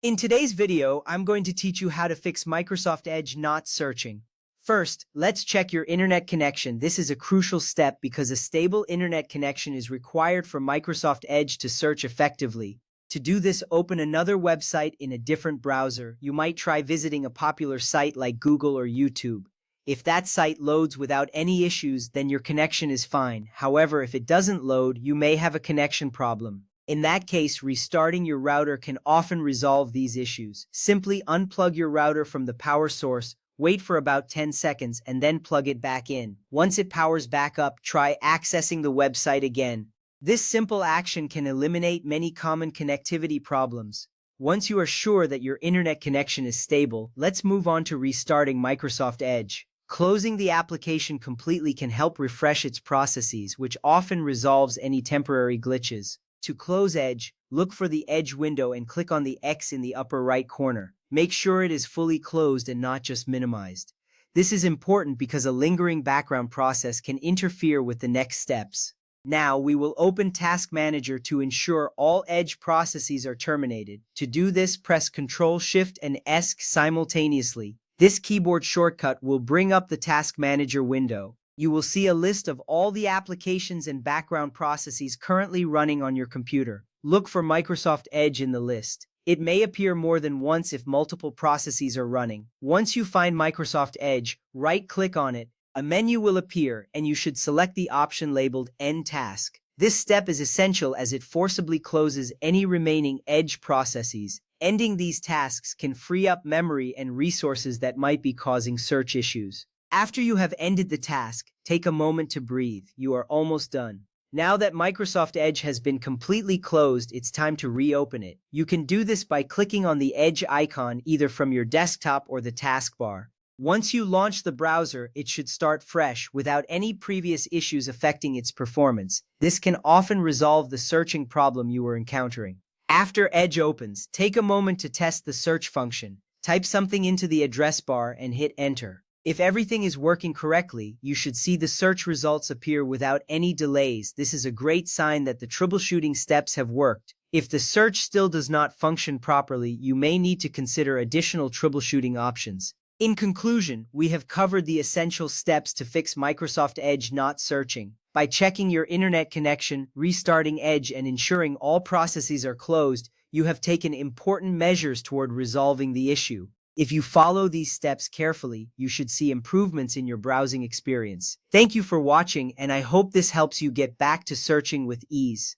In today's video, I'm going to teach you how to fix Microsoft Edge not searching. First, let's check your internet connection. This is a crucial step because a stable internet connection is required for Microsoft Edge to search effectively. To do this, open another website in a different browser. You might try visiting a popular site like Google or YouTube. If that site loads without any issues, then your connection is fine. However, if it doesn't load, you may have a connection problem. In that case, restarting your router can often resolve these issues. Simply unplug your router from the power source, wait for about 10 seconds, and then plug it back in. Once it powers back up, try accessing the website again. This simple action can eliminate many common connectivity problems. Once you are sure that your internet connection is stable, let's move on to restarting Microsoft Edge. Closing the application completely can help refresh its processes, which often resolves any temporary glitches. To close Edge, look for the Edge window and click on the X in the upper right corner. Make sure it is fully closed and not just minimized. This is important because a lingering background process can interfere with the next steps. Now, we will open Task Manager to ensure all Edge processes are terminated. To do this, press Ctrl, Shift, and S simultaneously. This keyboard shortcut will bring up the Task Manager window. You will see a list of all the applications and background processes currently running on your computer. Look for Microsoft Edge in the list. It may appear more than once if multiple processes are running. Once you find Microsoft Edge, right-click on it. A menu will appear, and you should select the option labeled End Task. This step is essential as it forcibly closes any remaining Edge processes. Ending these tasks can free up memory and resources that might be causing search issues. After you have ended the task, take a moment to breathe. You are almost done. Now that Microsoft Edge has been completely closed, it's time to reopen it. You can do this by clicking on the Edge icon either from your desktop or the taskbar. Once you launch the browser, it should start fresh without any previous issues affecting its performance. This can often resolve the searching problem you were encountering. After Edge opens, take a moment to test the search function. Type something into the address bar and hit Enter. If everything is working correctly, you should see the search results appear without any delays. This is a great sign that the troubleshooting steps have worked. If the search still does not function properly, you may need to consider additional troubleshooting options. In conclusion, we have covered the essential steps to fix Microsoft Edge not searching. By checking your internet connection, restarting Edge, and ensuring all processes are closed, you have taken important measures toward resolving the issue. If you follow these steps carefully, you should see improvements in your browsing experience. Thank you for watching, and I hope this helps you get back to searching with ease.